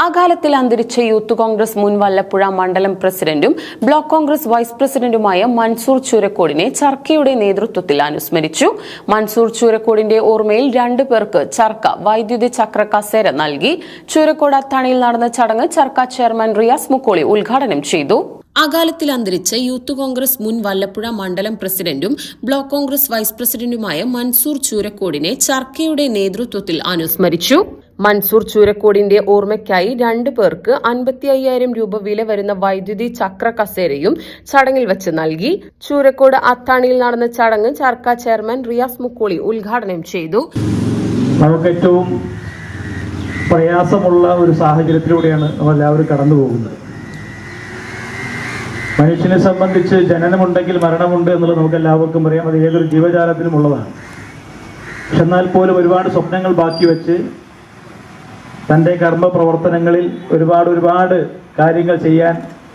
അകാലത്തിൽ അന്തരിച്ച യൂത്ത് കോൺഗ്രസ് മുൻ വല്ലപ്പുഴ മണ്ഡലം പ്രസിഡന്റും ബ്ലോക്ക് കോൺഗ്രസ് വൈസ് പ്രസിഡന്റുമായ മൻസൂർ ചൂരക്കോടിനെ ചർക്കയുടെ നേതൃത്വത്തിൽ അനുസ്മരിച്ചു. മൻസൂർ ചൂരക്കോടിന്റെ ഓർമ്മയിൽ 2 പേർക്ക് ചർക്ക വൈദ്യുതി ചക്ര കസേര നൽകി. ചൂരക്കോട് അത്താണിയിൽ നടന്ന ചടങ്ങ് ചർക്ക ചെയർമാൻ റിയാസ് മുക്കോളി ഉദ്ഘാടനം ചെയ്തു. അകാലത്തിൽ അന്തരിച്ച യൂത്ത് കോൺഗ്രസ് മുൻ വല്ലപ്പുഴ മണ്ഡലം പ്രസിഡന്റും ബ്ലോക്ക് കോൺഗ്രസ് വൈസ് പ്രസിഡന്റുമായ മൻസൂർ ചൂരക്കോടിനെ ചർക്കയുടെ നേതൃത്വത്തിൽ അനുസ്മരിച്ചു. മൻസൂർ ചൂരക്കോടിന്റെ ഓർമ്മയ്ക്കായി 2 പേർക്ക് 55,000 രൂപ വില വരുന്ന വൈദ്യുതി ചക്ര കസേരയും ചടങ്ങിൽ വെച്ച് നൽകി. ചൂരക്കോട് അത്താണിയിൽ നടന്ന ചടങ്ങ് ചർക്ക ചെയർമാൻ റിയാസ് മുക്കോളി ഉദ്ഘാടനം ചെയ്തു. നമുക്ക് ഏറ്റവും പ്രയാസമുള്ള ഒരു സാഹചര്യത്തിലൂടെയാണ് നമ്മളെല്ലാവരും കടന്നു പോകുന്നത്. മനുഷ്യനെ സംബന്ധിച്ച് ജനനമുണ്ടെങ്കിൽ മരണമുണ്ട് എന്നുള്ളത് നമുക്ക് എല്ലാവർക്കും അറിയാം. അത് ഏതൊരു ജീവജാലത്തിനും ഉള്ളതാണ്. പക്ഷെ എന്നാൽ പോലും ഒരുപാട് സ്വപ്നങ്ങൾ ബാക്കി വെച്ച് തൻ്റെ കർമ്മ പ്രവർത്തനങ്ങളിൽ ഒരുപാട് കാര്യങ്ങൾ ചെയ്യാൻ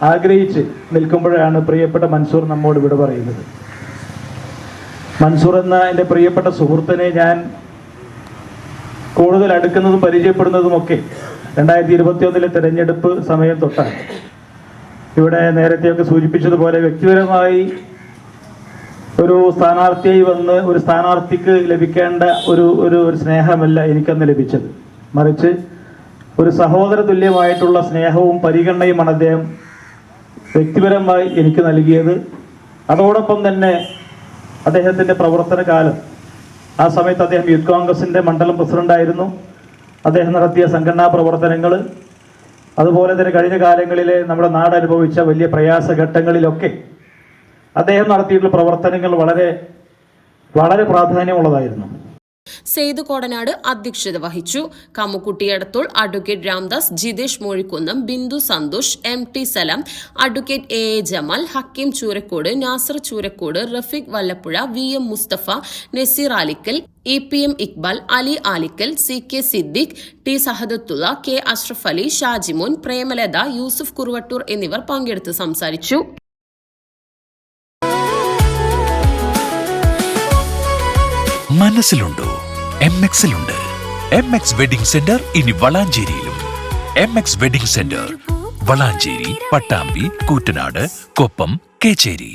ആഗ്രഹിച്ച് നിൽക്കുമ്പോഴാണ് പ്രിയപ്പെട്ട മൻസൂർ നമ്മോട് വിട പറയുന്നത്. മൻസൂർ എന്ന എൻ്റെ പ്രിയപ്പെട്ട സുഹൃത്തിനെ ഞാൻ കൂടുതൽ അടുക്കുന്നതും പരിചയപ്പെടുന്നതുമൊക്കെ 2021 തെരഞ്ഞെടുപ്പ് സമയം തൊട്ടാണ്. ഇവിടെ നേരത്തെയൊക്കെ സൂചിപ്പിച്ചതുപോലെ വ്യക്തിപരമായി ഒരു സ്ഥാനാർത്ഥിയായി വന്ന് ഒരു സ്ഥാനാർത്ഥിക്ക് ലഭിക്കേണ്ട ഒരു സ്നേഹമല്ല എനിക്കന്ന് ലഭിച്ചത്. മറിച്ച് ഒരു സഹോദര തുല്യമായിട്ടുള്ള സ്നേഹവും പരിഗണനയുമാണ് അദ്ദേഹം വ്യക്തിപരമായി എനിക്ക് നൽകിയത്. അതോടൊപ്പം തന്നെ അദ്ദേഹത്തിൻ്റെ പ്രവർത്തന കാലം, ആ സമയത്ത് അദ്ദേഹം യൂത്ത് കോൺഗ്രസിൻ്റെ മണ്ഡലം പ്രസിഡന്റായിരുന്നു. അദ്ദേഹം നടത്തിയ സംഘടനാ പ്രവർത്തനങ്ങൾ, അതുപോലെ തന്നെ കഴിഞ്ഞ കാലങ്ങളിലെ നമ്മുടെ നാട് അനുഭവിച്ച വലിയ പ്രയാസഘട്ടങ്ങളിലൊക്കെ അദ്ദേഹം നടത്തിയിട്ടുള്ള പ്രവർത്തനങ്ങൾ വളരെ പ്രാധാന്യമുള്ളതായിരുന്നു. സെയ്ദ് കോടനാട് അധ്യക്ഷത വഹിച്ചു. Kammukutty Edathol, advocate Ramdas, Jithesh Mozhikkunnam, Bindu Santhosh, MT Salam, advocate AA Jamal, Hakeem Choorakkode, Nasar Choorakkode, Rafeeq Vallappuzha, VM Musthafa, Naseer Alikkal, EPM Iqbal, Ali Alikkal, CK Siddique, T Sahadathulla, K Ashraf Ali, Shajimon, Premalatha, Yusuf Kuruvattoor എന്നിവർ പങ്കെടുത്ത് സംസാരിച്ചു. മനസ്സിലുണ്ടോ? MXലുണ്ട്. MX വെഡിംഗ് സെന്റർ ഇനി വളാഞ്ചേരിയിലും. MX wedding centre Valanchery, Pattambi, Koottanad, Koppam, Kecheri.